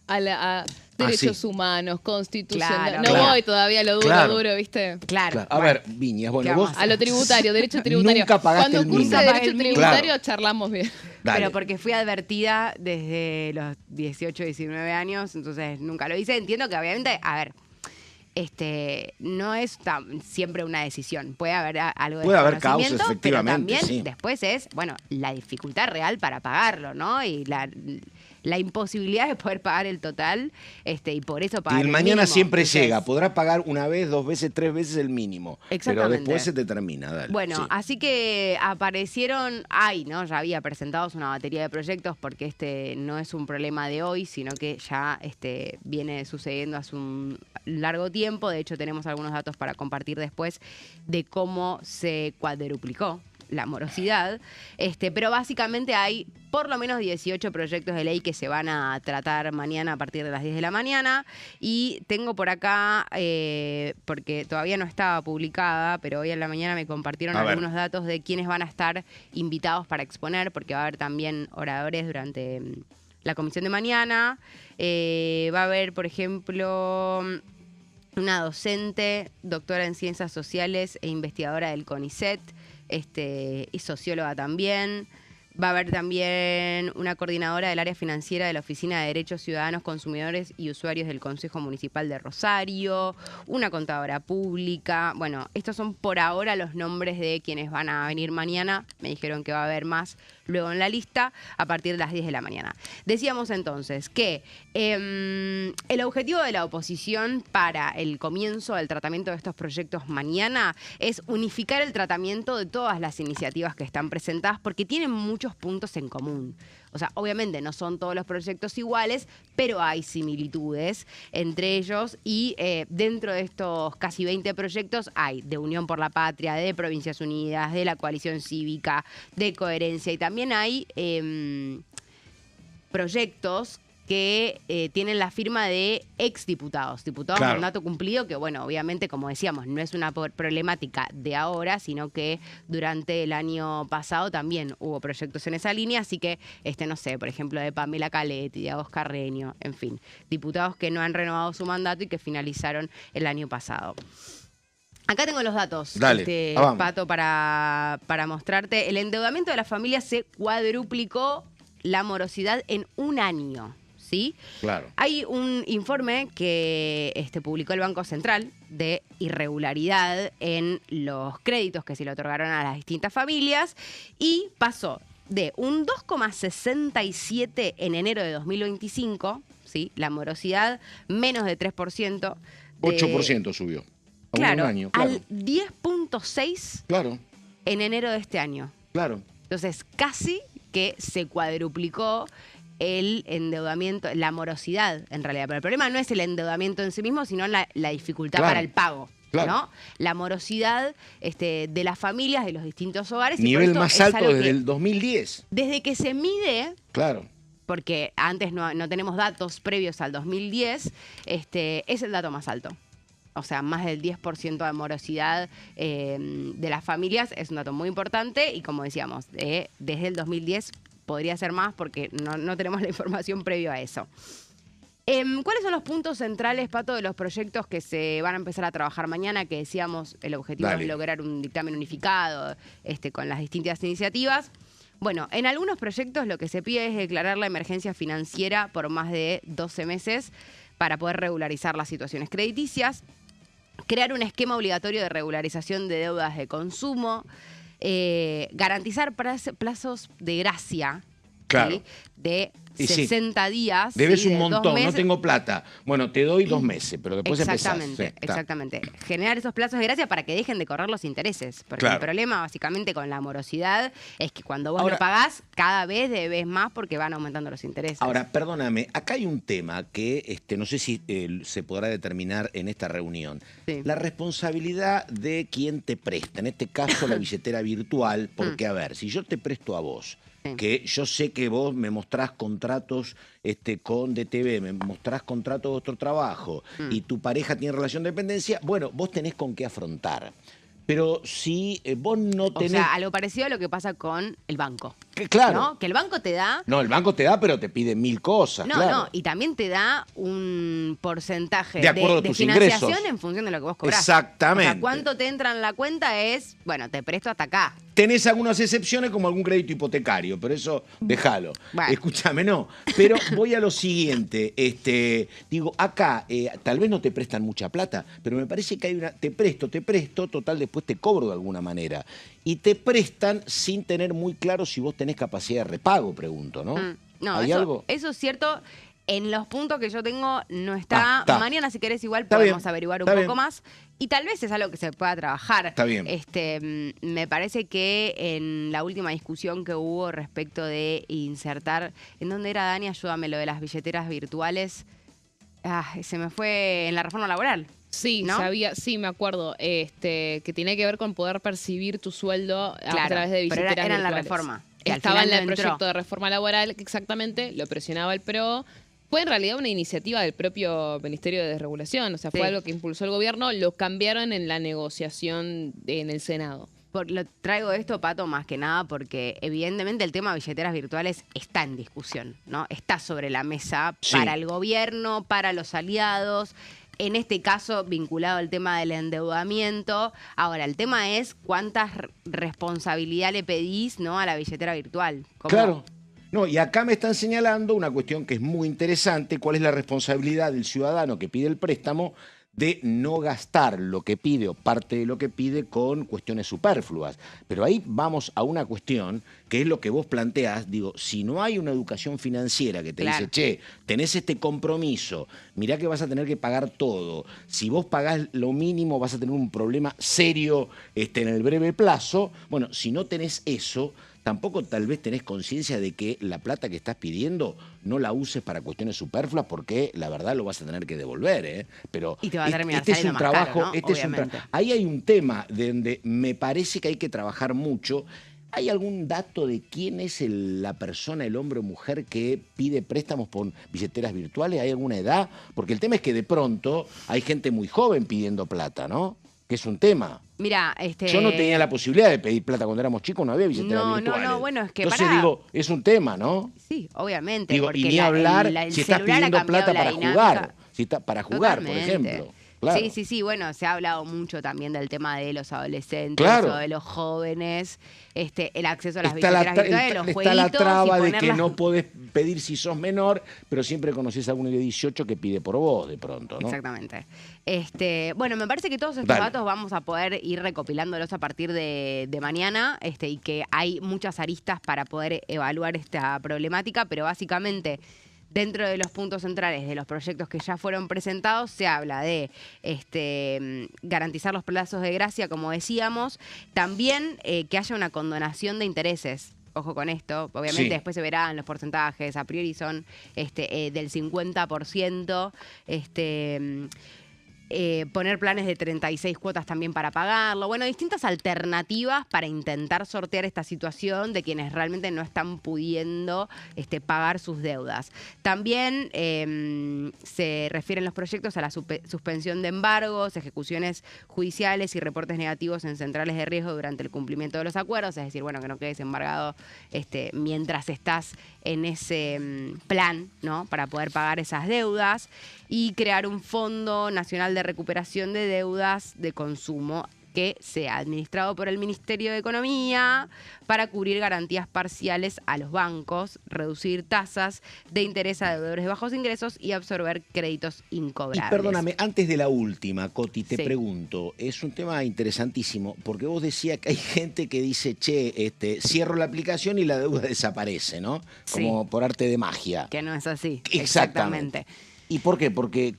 a derechos sí. humanos, constitución. Claro, no claro. voy todavía a lo duro, Claro. duro, ¿viste? Claro. Claro. A ver, Viñas, bueno, ¿Qué vos... vamos A lo tributario, derecho tributario. Nunca pagaste Cuando el curse mínimo. derecho Claro. tributario, charlamos bien. Dale. Pero porque fui advertida desde los 18, 19 años, entonces nunca lo hice. Entiendo que obviamente, a ver, no es siempre una decisión. Puede haber algo de Puede haber causas, desconocimiento, pero efectivamente, también sí. después es, bueno, la dificultad real para pagarlo, ¿no? Y la imposibilidad de poder pagar el total, y por eso Y pagar el el mañana mínimo. siempre Entonces, llega. Podrás pagar una vez, 2 veces, 3 veces el mínimo. Pero Exactamente. después se te termina, dale. Bueno, Sí. así que aparecieron, ¿no? Ya había presentados una batería de proyectos porque este no es un problema de hoy, sino que ya viene sucediendo hace un largo tiempo. De hecho, tenemos algunos datos para compartir después de cómo se cuadruplicó la morosidad, pero básicamente hay por lo menos 18 proyectos de ley que se van a tratar mañana a partir de las 10 de la mañana y tengo por acá, porque todavía no estaba publicada, pero hoy en la mañana me compartieron A ver. algunos datos de quiénes van a estar invitados para exponer, porque va a haber también oradores durante la comisión de mañana, va a haber, por ejemplo, una docente, doctora en ciencias sociales e investigadora del CONICET, y socióloga también. Va a haber también una coordinadora del área financiera de la Oficina de Derechos Ciudadanos, Consumidores y Usuarios del Consejo Municipal de Rosario, una contadora pública. Bueno, estos son por ahora los nombres de quienes van a venir mañana. Me dijeron que va a haber más luego en la lista a partir de las 10 de la mañana. Decíamos entonces que el objetivo de la oposición para el comienzo del tratamiento de estos proyectos mañana es unificar el tratamiento de todas las iniciativas que están presentadas porque tienen muchos puntos en común. O sea, obviamente no son todos los proyectos iguales, pero hay similitudes entre ellos y dentro de estos casi 20 proyectos hay de Unión por la Patria, de Provincias Unidas, de la Coalición Cívica, de Coherencia y también hay proyectos que tienen la firma de exdiputados, diputados de Claro. mandato cumplido, que bueno, obviamente, como decíamos, no es una problemática de ahora, sino que durante el año pasado también hubo proyectos en esa línea, así que, no sé, por ejemplo, de Pamela Caletti, de Agos Carreño, en fin, diputados que no han renovado su mandato y que finalizaron el año pasado. Acá tengo los datos, Dale, vamos. Pato, para mostrarte. El endeudamiento de las familias se cuadruplicó la morosidad en un año. ¿Sí? Claro. Hay un informe que publicó el Banco Central de irregularidad en los créditos que se le otorgaron a las distintas familias y pasó de un 2,67 en enero de 2025, ¿sí? La morosidad menos de 3%. 8% subió. A Claro, un año, claro. al 10,6 Claro, en enero de este año. claro. Entonces, casi que se cuadruplicó el endeudamiento, la morosidad en realidad. Pero el problema no es el endeudamiento en sí mismo, sino la dificultad Claro, para el pago. claro. ¿No? La morosidad de las familias, de los distintos hogares. y por Nivel esto más es alto algo desde que, el 2010. desde que se mide, Claro. porque antes no tenemos datos previos al 2010, es el dato más alto. O sea, más del 10% de morosidad de las familias es un dato muy importante y como decíamos, desde el 2010 podría ser más porque no tenemos la información previo a eso. ¿Cuáles son los puntos centrales, Pato, de los proyectos que se van a empezar a trabajar mañana? Que decíamos, el objetivo Dale. es lograr un dictamen unificado con las distintas iniciativas. Bueno, en algunos proyectos lo que se pide es declarar la emergencia financiera por más de 12 meses para poder regularizar las situaciones crediticias, crear un esquema obligatorio de regularización de deudas de consumo, garantizar plazos de gracia, Claro. ¿sí? De Y sí. 60 días. Debes ¿sí? un De 2 montón, no meses. tengo plata. Bueno, te doy 2 meses, pero después Exactamente, empezás. Sí, está. exactamente. Generar esos plazos de gracia para que dejen de correr los intereses. Porque Claro. el problema, básicamente, con la morosidad es que cuando vos Ahora- lo pagás, cada vez debes más porque van aumentando los intereses. Ahora, perdóname, acá hay un tema que no sé si se podrá determinar en esta reunión. Sí. La responsabilidad de quien te presta, en este caso la billetera virtual, porque a ver, si yo te presto a vos, Sí. que yo sé que vos me mostrás contratos con DTV, me mostrás contratos de otro trabajo, y tu pareja tiene relación de dependencia, bueno, vos tenés con qué afrontar. Pero si vos no O tenés... sea, algo parecido a lo que pasa con el banco. claro. ¿No? Que el banco te da. No, el banco te da, pero te pide 1000 cosas. No, claro. no, y también te da un porcentaje De acuerdo a de tus financiación ingresos. en función de lo que vos cobrás. Exactamente. O sea, cuánto te entra en la cuenta es, bueno, te presto hasta acá. Tenés algunas excepciones como algún crédito hipotecario, pero eso déjalo. Bueno. Escúchame, no. Pero voy a lo siguiente. Digo, acá tal vez no te prestan mucha plata, pero me parece que hay una... Te presto, total después te cobro de alguna manera. Y te prestan sin tener muy claro si vos tenés capacidad de repago, pregunto, ¿no? No, ¿Hay algo? eso es cierto. En los puntos que yo tengo no está. Está. Mañana, si querés, igual Está podemos bien, averiguar un está poco bien. más. Y tal vez es algo que se pueda trabajar. Está bien. Me parece que en la última discusión que hubo respecto de insertar, ¿en dónde era, Dani? Ayúdame, lo de las billeteras virtuales. Se me fue en la reforma laboral. Sí, ¿no? sí, me acuerdo, que tiene que ver con poder percibir tu sueldo a Claro, través de pero billeteras era en la virtuales. reforma, que al Estaba final en el no entró. proyecto de reforma laboral, exactamente, lo presionaba el PRO. Fue en realidad una iniciativa del propio Ministerio de Desregulación, o sea, fue Sí. algo que impulsó el gobierno, lo cambiaron en la negociación en el Senado. Lo traigo esto, Pato, más que nada porque evidentemente el tema de billeteras virtuales está en discusión, ¿no? Está sobre la mesa Sí. para el gobierno, para los aliados, en este caso vinculado al tema del endeudamiento. Ahora, el tema es cuánta responsabilidad le pedís, ¿no?, a la billetera virtual. ¿Cómo? Claro. No, y acá me están señalando una cuestión que es muy interesante, cuál es la responsabilidad del ciudadano que pide el préstamo de no gastar lo que pide o parte de lo que pide con cuestiones superfluas. Pero ahí vamos a una cuestión que es lo que vos planteás. Digo, si no hay una educación financiera que te Claro. dice, che, tenés este compromiso, mirá que vas a tener que pagar todo. Si vos pagás lo mínimo vas a tener un problema serio en el breve plazo. Bueno, si no tenés eso, tampoco tal vez tenés conciencia de que la plata que estás pidiendo no la uses para cuestiones superfluas porque la verdad lo vas a tener que devolver, ¿eh? Pero Y te va a terminar este es saliendo un más trabajo, caro, ¿no? Obviamente. ahí hay un tema donde me parece que hay que trabajar mucho. ¿Hay algún dato de quién es la persona, el hombre o mujer que pide préstamos por billeteras virtuales? ¿Hay alguna edad? Porque el tema es que de pronto hay gente muy joven pidiendo plata, ¿no? Que es un tema. Mira, Yo no tenía la posibilidad de pedir plata cuando éramos chicos, no había billeteras No, virtuales. no, bueno, es que entonces pará. digo, es un tema, ¿no? Sí, obviamente. Digo, porque y ni hablar el si estás celular ha pidiendo cambiado plata la para dinámica. jugar. Si está, para jugar, por Totalmente. ejemplo. Claro. Sí, bueno, se ha hablado mucho también del tema de los adolescentes Claro. o de los jóvenes, el acceso a las Está la, billeteras virtuales, los está la jueguitos traba y de que ponerlas- no podés pedir si sos menor, pero siempre conoces a alguno de 18 que pide por vos de pronto, ¿no? Exactamente. Bueno, me parece que todos estos Dale. datos vamos a poder ir recopilándolos a partir de mañana, y que hay muchas aristas para poder evaluar esta problemática, pero básicamente dentro de los puntos centrales de los proyectos que ya fueron presentados se habla de garantizar los plazos de gracia, como decíamos, también que haya una condonación de intereses. Ojo con esto, obviamente Sí. después se verán los porcentajes, a priori son del 50%, poner planes de 36 cuotas también para pagarlo. Bueno, distintas alternativas para intentar sortear esta situación de quienes realmente no están pudiendo pagar sus deudas. También se refieren los proyectos a la suspensión de embargos, ejecuciones judiciales y reportes negativos en centrales de riesgo durante el cumplimiento de los acuerdos, es decir, bueno, que no quedes embargado mientras estás en ese plan, ¿no?, para poder pagar esas deudas, y crear un Fondo Nacional de Recuperación de Deudas de Consumo que sea administrado por el Ministerio de Economía para cubrir garantías parciales a los bancos, reducir tasas de interés a deudores de bajos ingresos y absorber créditos incobrables. Y perdóname, antes de la última, Coti, te Sí. pregunto, es un tema interesantísimo, porque vos decías que hay gente que dice, che, cierro la aplicación y la deuda desaparece, ¿no? Como por arte de magia. Que no es así. Exactamente. ¿Y por qué? Porque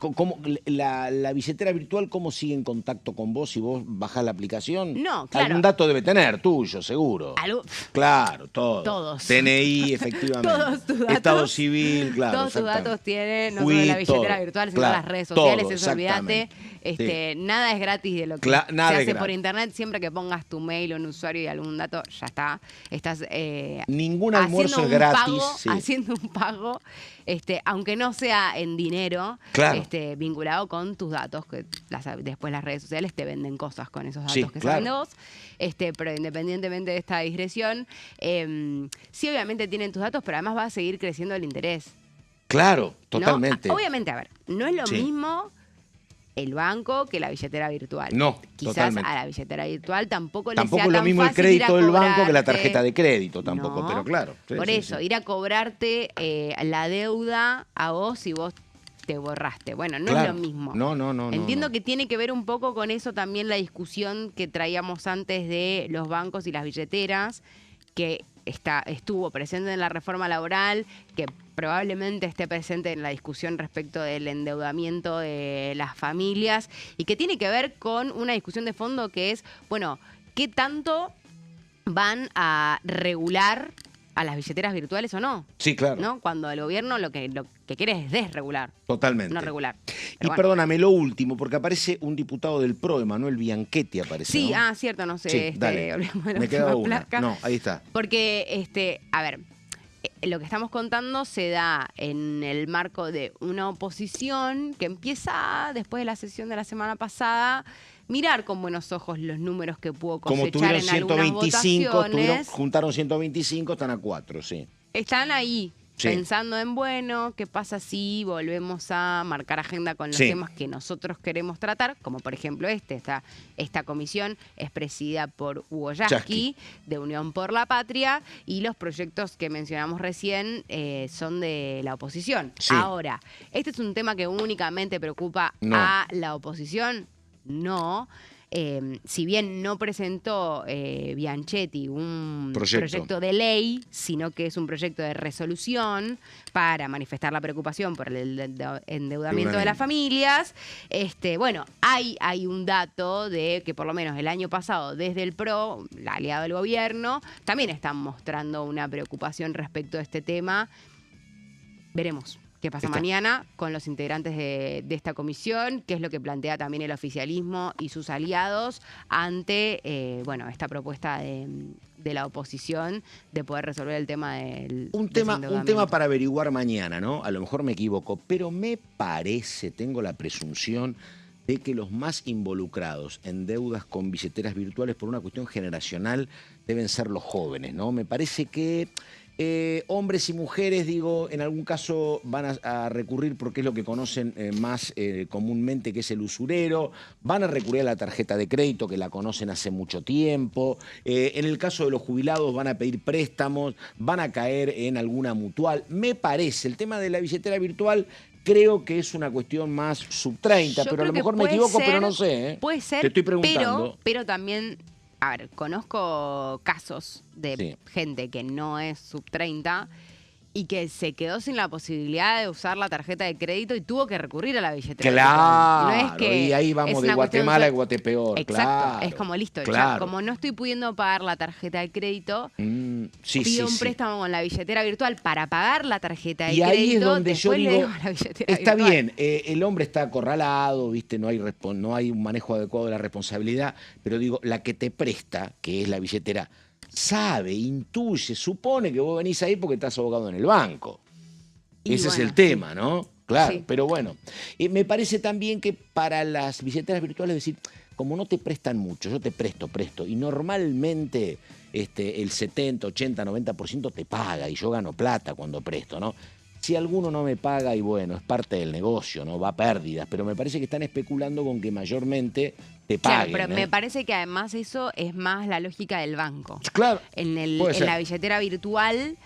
la billetera virtual, ¿cómo sigue en contacto con vos si vos bajás la aplicación? No, claro. Algún dato debe tener, tuyo, seguro. Algo- Claro, todo. Todos. DNI, efectivamente. Todos tus datos. Estado civil, claro. Todos tus exactamente. datos tienen, no solo la Quit, billetera todo. virtual, sino Claro, las redes sociales, todo, eso olvídate. exactamente. Nada es gratis de lo que Nada se es hace por gratis. internet. Siempre que pongas tu mail o un usuario y algún dato, ya está. Estás Ningún almuerzo haciendo es un gratis. pago, Sí. haciendo un pago, aunque no sea en dinero, Claro. vinculado con tus datos, que después las redes sociales te venden cosas con esos datos Sí, que claro. saben de vos. Pero independientemente de esta digresión, sí obviamente tienen tus datos, pero además va a seguir creciendo el interés. Claro, ¿no? totalmente. Obviamente, a ver, no es lo Sí. mismo el banco que la billetera virtual. No, Quizás totalmente. a la billetera virtual tampoco le Tampoco sea es lo tan mismo el fácil ir crédito a del banco que la cobrarte. tarjeta de crédito tampoco, No. pero claro. Sí, Por sí, eso, sí. ir a cobrarte la deuda a vos si vos te borraste. Bueno, no Claro. es lo mismo. No. Entiendo no. que tiene que ver un poco con eso también la discusión que traíamos antes de los bancos y las billeteras, que estuvo presente en la reforma laboral, que probablemente esté presente en la discusión respecto del endeudamiento de las familias y que tiene que ver con una discusión de fondo que es, bueno, ¿qué tanto van a regular a las billeteras virtuales o no? Sí, claro. ¿No? Cuando el gobierno lo que quiere es desregular, Totalmente. no regular. Y Pero bueno. perdóname, lo último, porque aparece un diputado del PRO, Emanuel Bianchetti, aparece. Sí, ¿no? cierto, no sé, Sí, dale. olvidamos de la Me queda última una. placa. No, ahí está. Porque, a ver, lo que estamos contando se da en el marco de una oposición que empieza, después de la sesión de la semana pasada, mirar con buenos ojos los números que pudo Como cosechar tuvieron en algunas 125, votaciones. juntaron 125, están a 4, sí. Están ahí. Sí. Pensando en, bueno, ¿qué pasa si volvemos a marcar agenda con los Sí. temas que nosotros queremos tratar? Como por ejemplo esta comisión es presidida por Hugo Yasky. Yasky, de Unión por la Patria, y los proyectos que mencionamos recién son de la oposición. Sí. Ahora, ¿este es un tema que únicamente preocupa No. a la oposición? No. Si bien no presentó Bianchetti un proyecto de ley, sino que es un proyecto de resolución para manifestar la preocupación por el endeudamiento de las familias, bueno, hay un dato de que por lo menos el año pasado, desde el PRO, el aliado del gobierno, también están mostrando una preocupación respecto a este tema. Veremos qué pasa mañana con los integrantes de esta comisión, qué es lo que plantea también el oficialismo y sus aliados ante esta propuesta de la oposición de poder resolver el tema del Un tema desendeudamiento. para averiguar mañana, ¿no? A lo mejor me equivoco, pero me parece, tengo la presunción de que los más involucrados en deudas con billeteras virtuales por una cuestión generacional deben ser los jóvenes, ¿no? Me parece que hombres y mujeres, digo, en algún caso van a recurrir porque es lo que conocen más comúnmente, que es el usurero, van a recurrir a la tarjeta de crédito, que la conocen hace mucho tiempo, en el caso de los jubilados van a pedir préstamos, van a caer en alguna mutual. Me parece, el tema de la billetera virtual creo que es una cuestión más sub-30, Yo pero a lo creo que mejor me puede equivoco, ser, pero no sé. ¿eh? Puede ser, Te estoy preguntando. pero también, a ver, conozco casos de Sí. gente que no es sub 30 y que se quedó sin la posibilidad de usar la tarjeta de crédito y tuvo que recurrir a la billetera. Claro, No es que y ahí es vamos de una cuestión Guatemala a so- Guatepeor. Exacto, claro, es como listo, ya, claro. como no estoy pudiendo pagar la tarjeta de crédito, Sí, pido sí, un sí. préstamo con la billetera virtual para pagar la tarjeta de Y ahí crédito, es donde yo después le digo, debo la billetera está virtual. bien, el hombre está acorralado, ¿viste? No hay un manejo adecuado de la responsabilidad, pero digo, la que te presta, que es la billetera, sabe, intuye, supone que vos venís ahí porque estás abogado en el banco. Y Ese es bueno, el tema, ¿no? Claro, Sí. pero bueno. Me parece también que para las billeteras virtuales, es decir, como no te prestan mucho, yo te presto, y normalmente el 70, 80, 90% te paga y yo gano plata cuando presto, ¿no? Si alguno no me paga, y bueno, es parte del negocio, ¿no? Va a pérdidas, pero me parece que están especulando con que mayormente te Claro, paguen. pero me parece que además eso es más la lógica del banco. Claro. En puede ser. la billetera virtual,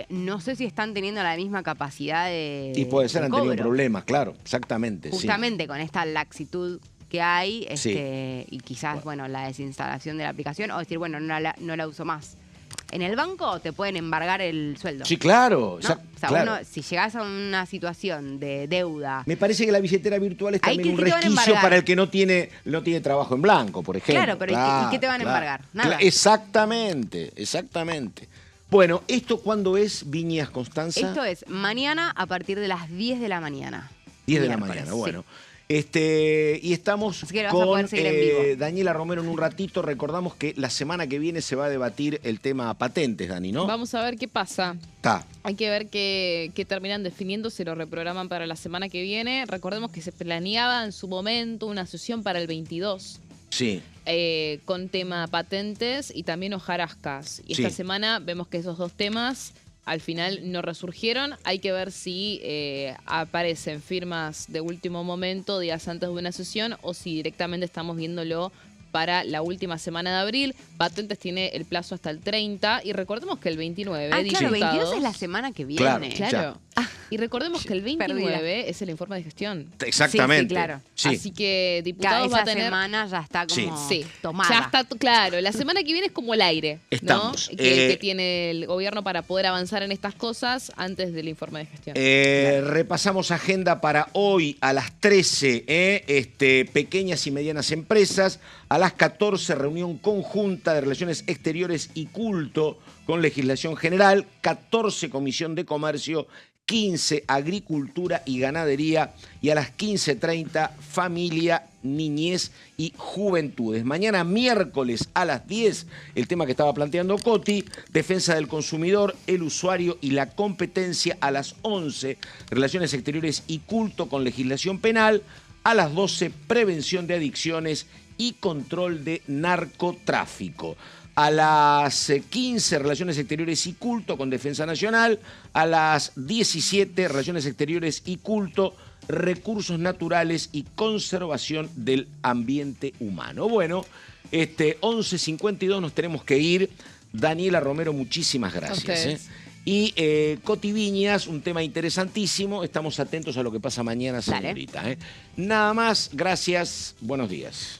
no sé si están teniendo la misma capacidad de Y puede ser, de han tenido cobro. problemas, claro, exactamente. sí. Justamente con esta laxitud que hay, Sí. y quizás, bueno, la desinstalación de la aplicación, o decir, bueno, no la uso más. En el banco te pueden embargar el sueldo. Sí, claro. ¿no? O sea, claro. uno, si llegás a una situación de deuda, Me parece que la billetera virtual es Ahí también un que te van a resquicio embargar. para el que no tiene trabajo en blanco, por ejemplo. Claro, pero ¿y qué te van a embargar? Nada. Exactamente, exactamente. Bueno, ¿esto cuándo es, Viñas Constanza? esto es mañana a partir de las 10 de la mañana. 10 de la Miércoles, mañana, sí. bueno. Y estamos Así que lo vas a con poder seguir en vivo. Daniela Romero en un ratito. Recordamos que la semana que viene se va a debatir el tema patentes, Dani, ¿no? Vamos a ver qué pasa. Está. Hay que ver qué terminan definiendo, se lo reprograman para la semana que viene. Recordemos que se planeaba en su momento una sesión para el 22. Sí. Con tema patentes y también hojarascas. Y Sí. esta semana vemos que esos dos temas al final no resurgieron. Hay que ver si aparecen firmas de último momento, días antes de una sesión, o si directamente estamos viéndolo para la última semana de abril. Patentes tiene el plazo hasta el 30 y recordemos que el 29, Ah, claro, diputados- 22 es la semana que viene. Claro, Claro. Y recordemos que el Perdida. 29 es el informe de gestión. Exactamente. Sí, claro. Sí. Así que Cada diputados va esa a tener... semana ya está Sí. como Sí, tomada. ya está, claro. La semana que viene es como el aire, ¿no? Estamos. Que tiene el gobierno para poder avanzar en estas cosas antes del informe de gestión. Repasamos agenda para hoy a las 13, pequeñas y medianas empresas. A las 14, reunión conjunta de Relaciones Exteriores y Culto con Legislación General. 14, Comisión de Comercio. 15, Agricultura y Ganadería. Y a las 15:30, Familia, Niñez y Juventudes. Mañana miércoles a las 10, el tema que estaba planteando Coti, Defensa del Consumidor, el Usuario y la Competencia. A las 11, Relaciones Exteriores y Culto con Legislación Penal. A las 12, Prevención de Adicciones y Control de Narcotráfico. A las 15, Relaciones Exteriores y Culto con Defensa Nacional. A las 17, Relaciones Exteriores y Culto, Recursos Naturales y Conservación del Ambiente Humano. Bueno, 11:52 nos tenemos que ir. Daniela Romero, muchísimas gracias. ustedes. Y Coti Viñas, un tema interesantísimo. Estamos atentos a lo que pasa mañana, Dale. señorita. Nada más, gracias, buenos días.